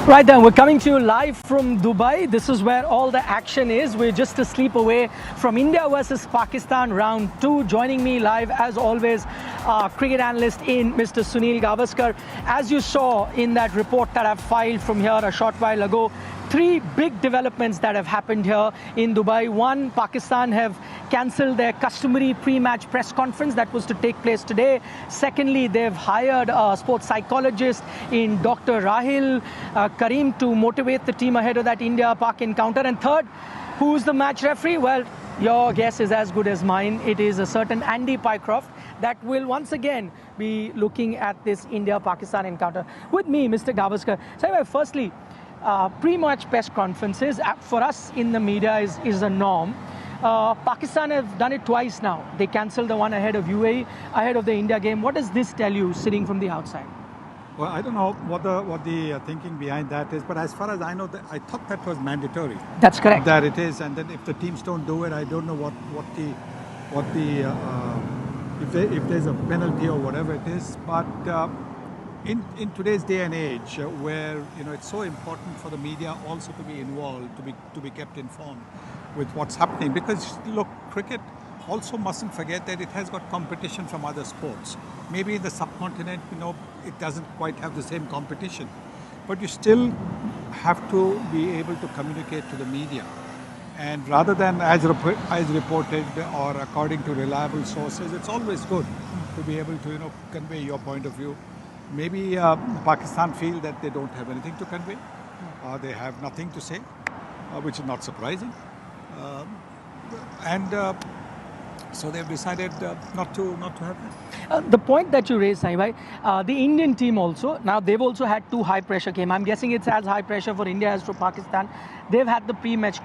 Right then, we're coming to you live from Dubai. This is where all the action is. We're just a sleep away from India versus Pakistan round 2. Joining me live, as always, cricket analyst in Mr. Sunil Gavaskar. As you saw in that report that I've filed from here a short while ago, three big developments that have happened here in Dubai. One, Pakistan have cancelled their customary pre-match press conference that was to take place today. Secondly, they've hired a sports psychologist in Dr. Rahil Karim to motivate the team ahead of that India-Pak encounter. And third, who's the match referee? Well, your guess is as good as mine. It is a certain Andy Pycroft that will once again be looking at this India-Pakistan encounter. With me, Mr. Gavaskar. So, firstly, pre-match press conferences for us in the media is a norm. Pakistan have done it twice now. They cancelled the one ahead of UAE, ahead of the India game. What does this tell you, sitting from the outside? Well, I don't know what the thinking behind that is, but as far as I know, I thought that was mandatory. That's correct. That it is, and then if the teams don't do it, I don't know if there's a penalty or whatever it is. But in today's day and age, where it's so important for the media also to be involved, to be kept informed with what's happening, because look, cricket also mustn't forget that it has got competition from other sports. Maybe in the subcontinent, it doesn't quite have the same competition, but you still have to be able to communicate to the media. And rather than as reported or according to reliable sources, it's always good to be able to convey your point of view. Maybe Pakistan feel that they don't have anything to convey, they have nothing to say, which is not surprising, so they've decided not to have that. The point that you raised, Saibhai, the Indian team also, now they've also had two high pressure games. I'm guessing it's as high pressure for India as for Pakistan. They've had the pre-match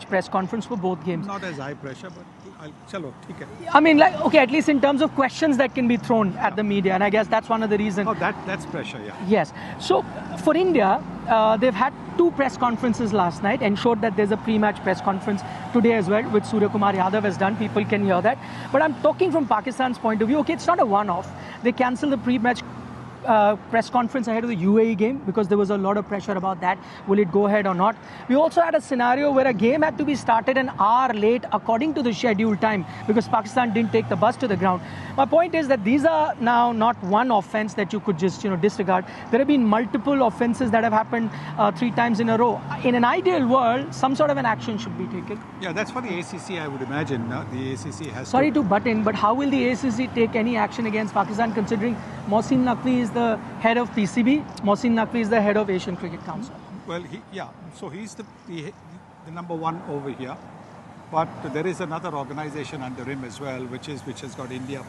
press conference for both games. Not as high pressure, but chalo, theek hai. I mean, okay, at least in terms of questions that can be thrown at the media, and I guess that's one of the reasons. Oh, that's pressure, yeah. Yes. So for India, they've had two press conferences last night, ensured that there's a pre-match press conference today as well, which Surya Kumar Yadav has done. People can hear that. But I'm talking from Pakistan's point of view. Okay, it's not a one-off. They cancelled the pre-match press conference ahead of the UAE game because there was a lot of pressure about that. Will it go ahead or not? We also had a scenario where a game had to be started an hour late according to the scheduled time because Pakistan didn't take the bus to the ground. My point is that these are now not one offense that you could just disregard. There have been multiple offenses that have happened 3 times in a row. In an ideal world, some sort of an action should be taken. Yeah, that's for the ACC, I would imagine. The ACC has Sorry to butt in, but how will the ACC take any action against Pakistan considering Mohsin Naqvi is the head of PCB, Mohsin Naqvi is the head of Asian Cricket Council? Well, so he's the number one over here. But there is another organization under him as well, which has got India,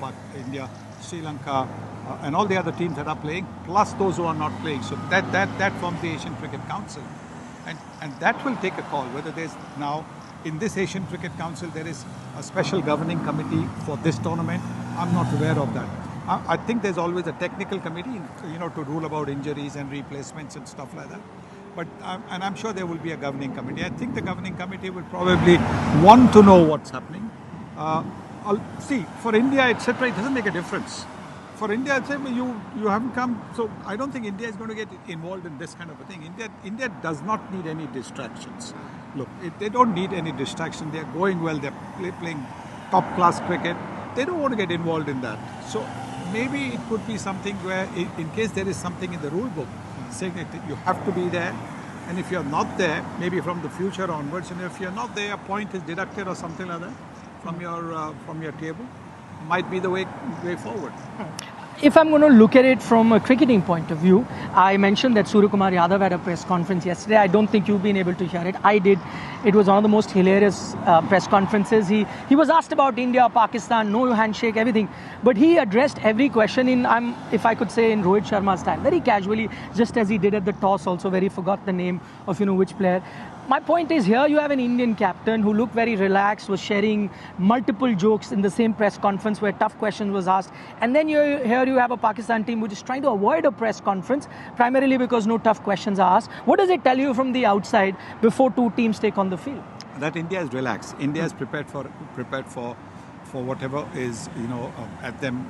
Sri Lanka, and all the other teams that are playing, plus those who are not playing. So that forms the Asian Cricket Council, and that will take a call whether there's now in this Asian Cricket Council there is a special governing committee for this tournament. I'm not aware of that. I think there's always a technical committee, to rule about injuries and replacements and stuff like that. But and I'm sure there will be a governing committee. I think the governing committee will probably want to know what's happening. See, for India, etc., it doesn't make a difference. For India, I'd say you haven't come, so I don't think India is going to get involved in this kind of a thing. India does not need any distractions. Look, they don't need any distraction. They're going well. They're playing top-class cricket. They don't want to get involved in that. So maybe it could be something where, in case there is something in the rule book saying that you have to be there, and if you're not there, maybe from the future onwards, and if you're not there, a point is deducted or something like that from your table, might be the way forward. If I'm going to look at it from a cricketing point of view, I mentioned that Surya Kumar Yadav had a press conference yesterday. I don't think you've been able to hear it. I did. It was one of the most hilarious press conferences. He was asked about India, Pakistan, no handshake, everything. But he addressed every question if I could say, in Rohit Sharma style, very casually, just as he did at the toss also, where he forgot the name of which player. My point is, here you have an Indian captain who looked very relaxed, was sharing multiple jokes in the same press conference where tough questions was asked. And then here you have a Pakistan team which is trying to avoid a press conference, primarily because no tough questions are asked. What does it tell you from the outside before two teams take on the field? That India is relaxed. India is prepared for whatever is at them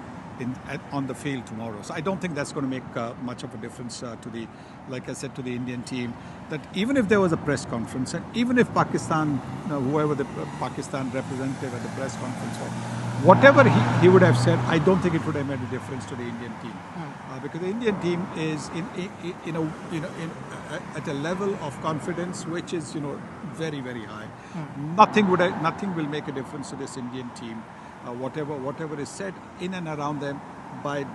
on the field tomorrow. So I don't think that's going to make much of a difference to the, like I said, to the Indian team. That even if there was a press conference, and even if Pakistan, whoever the Pakistan representative at the press conference or whatever he would have said, I don't think it would have made a difference to the Indian team. Because the Indian team is at a level of confidence which is very, very high. Nothing will make a difference to this Indian team. Whatever is said in and around them by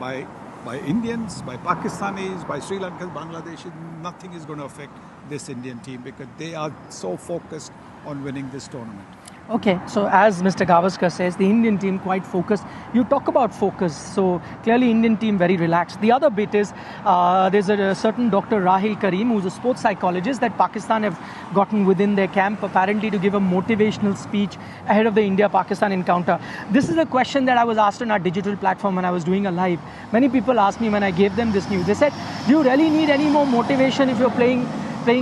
Indians, by Pakistanis, by Sri Lankans, Bangladeshis, nothing is going to affect this Indian team because they are so focused on winning this tournament. Okay, so as Mr. Gavaskar says, the Indian team quite focused. You talk about focus, so clearly Indian team very relaxed. The other bit is there's a certain Dr. Rahil Karim, who's a sports psychologist that Pakistan have gotten within their camp, apparently to give a motivational speech ahead of the India-Pakistan encounter. This is a question that I was asked on our digital platform when I was doing a live. Many people asked me when I gave them this news. They said, do you really need any more motivation if you're playing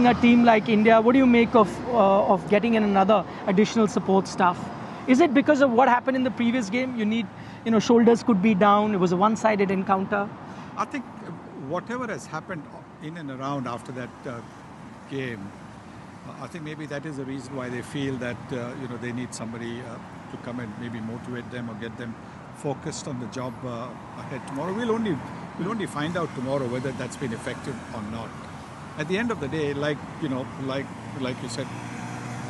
a team like India? What do you make of getting in another additional support staff? Is it because of what happened in the previous game? You need, shoulders could be down. It was a one-sided encounter. I think whatever has happened in and around after that game, I think maybe that is the reason why they feel that they need somebody to come and maybe motivate them or get them focused on the job ahead tomorrow. We'll only find out tomorrow whether that's been effective or not. At the end of the day, like you said,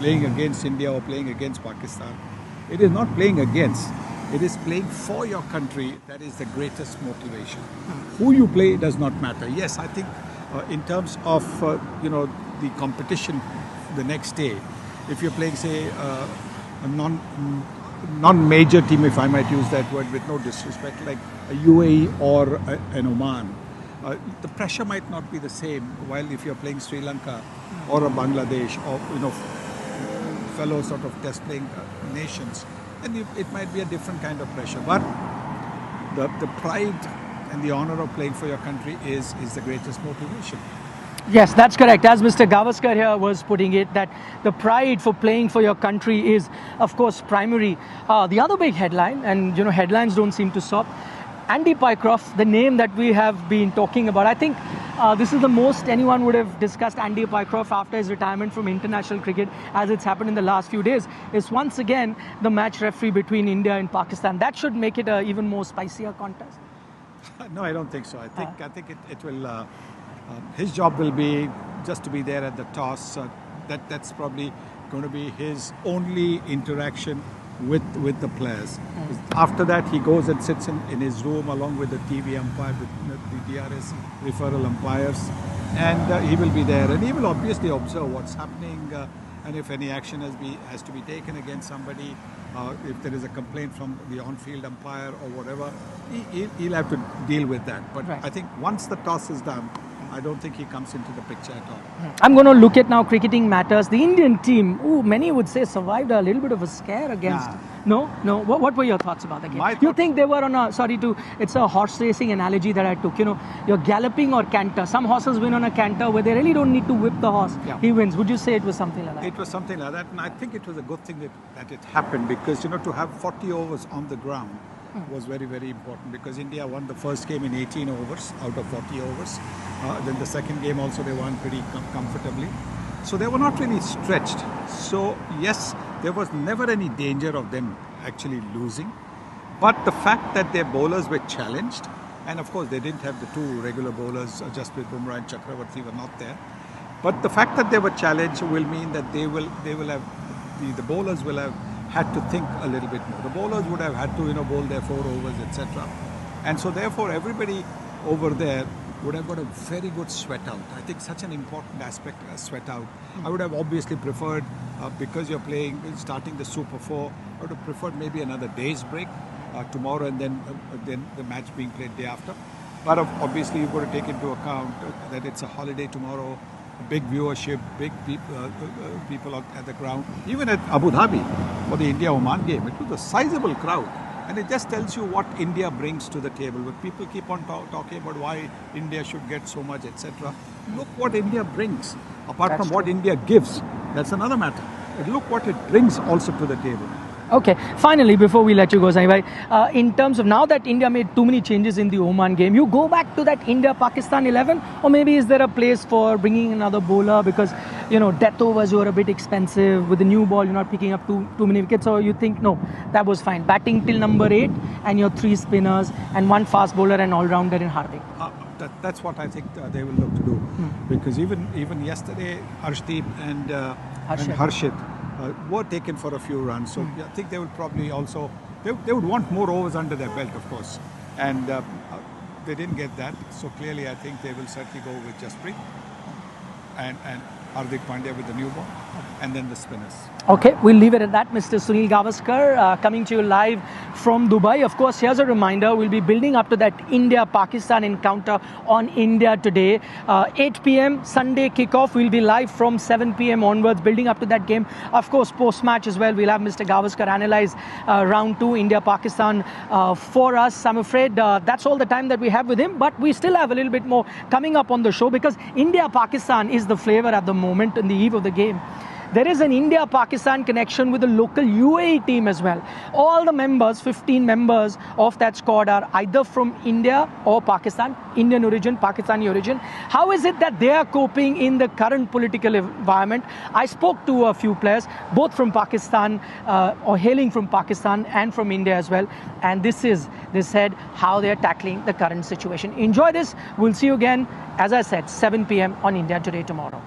playing against India or playing against Pakistan, it is not playing against. It is playing for your country that is the greatest motivation. Who you play does not matter. Yes, I think in terms of the competition the next day, if you're playing, say, a non-major team, if I might use that word with no disrespect, like a UAE or an Oman, the pressure might not be the same. While if you're playing Sri Lanka or a Bangladesh or fellow sort of test playing nations, then it might be a different kind of pressure. But the pride and the honor of playing for your country is the greatest motivation. Yes, that's correct. As Mr. Gavaskar here was putting it, that the pride for playing for your country is, of course, primary. The other big headline, and headlines don't seem to stop. Andy Pycroft, the name that we have been talking about. I think this is the most anyone would have discussed Andy Pycroft after his retirement from international cricket, as it's happened in the last few days, is once again the match referee between India and Pakistan. That should make it an even more spicier contest. No, I don't think so. I think it will. His job will be just to be there at the toss. That's probably going to be his only interaction with the players. After that, he goes and sits in his room along with the TV umpire, the DRS referral umpires, and he will be there, and he will obviously observe what's happening, and if any action has to be taken against somebody, if there is a complaint from the on-field umpire or whatever, he'll have to deal with that. But right. I think once the toss is done, I don't think he comes into the picture at all. I'm going to look at now cricketing matters. The Indian team, many would say survived a little bit of a scare against. No. What were your thoughts about the game? You think they were on it's a horse racing analogy that I took. You're galloping or canter. Some horses win on a canter where they really don't need to whip the horse. Yeah. He wins. Would you say it was something like that? It was something like that, and I think it was a good thing that it happened because to have 40 overs on the ground was very, very important because India won the first game in 18 overs out of 40 overs. Then the second game also they won pretty comfortably. So they were not really stretched. So yes, there was never any danger of them actually losing. But the fact that their bowlers were challenged, and of course they didn't have the two regular bowlers, Jasprit Bumrah and Chakravarti were not there. But the fact that they were challenged will mean that the bowlers will have had to think a little bit more. The bowlers would have had to bowl their 4 overs, etc. And so therefore everybody over there would have got a very good sweat out. I think such an important aspect, sweat out. I would have obviously preferred, because you're starting the Super 4, I would have preferred maybe another day's break tomorrow and then the match being played day after. But obviously you've got to take into account that it's a holiday tomorrow, big viewership, big people at the ground. Even at Abu Dhabi for the India-Oman game, it was a sizable crowd. And it just tells you what India brings to the table. But people keep on talking about why India should get so much, etc. Look what India brings. Apart from what India gives, that's another matter. But look what it brings also to the table. Okay, finally, before we let you go, Sunny, in terms of now that India made too many changes in the Oman game, you go back to that India-Pakistan 11, or maybe is there a place for bringing another bowler because, death overs were a bit expensive. With the new ball, you're not picking up too many wickets, or you think, no, that was fine. Batting till number 8 and your 3 spinners and 1 fast bowler and all-rounder in Hardik. That's what I think they will look to do, because even yesterday, Arshdeep and Harshit were taken for a few runs. So I think they will probably also they would want more overs under their belt, of course, and they didn't get that. So clearly, I think they will certainly go with Jasprit and Hardik Pandya with the new ball, and then the spinners. Okay, we'll leave it at that. Mr. Sunil Gavaskar coming to you live from Dubai. Of course, here's a reminder, we'll be building up to that India-Pakistan encounter on India today. 8 p.m. Sunday kickoff. We'll be live from 7 p.m. onwards, building up to that game. Of course, post-match as well, we'll have Mr. Gavaskar analyze round 2, India-Pakistan for us. I'm afraid that's all the time that we have with him, but we still have a little bit more coming up on the show, because India-Pakistan is the flavor at the moment in the eve of the game. There is an India-Pakistan connection with the local UAE team as well. All the members, 15 members of that squad, are either from India or Pakistan, Indian origin, Pakistani origin. How is it that they are coping in the current political environment? I spoke to a few players, both from Pakistan or hailing from Pakistan and from India as well. And they said, how they are tackling the current situation. Enjoy this. We'll see you again, as I said, 7 p.m. on India Today tomorrow.